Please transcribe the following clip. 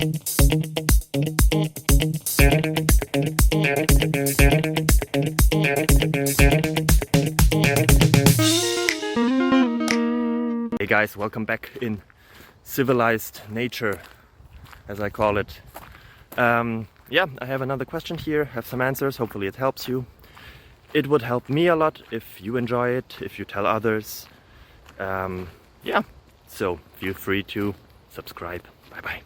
Hey guys, welcome back in civilized nature, as I call it. Yeah, I have another question here, have some answers, hopefully it helps you. It would help me a lot if you enjoy it, if you tell others. Yeah, so feel free to subscribe. Bye bye.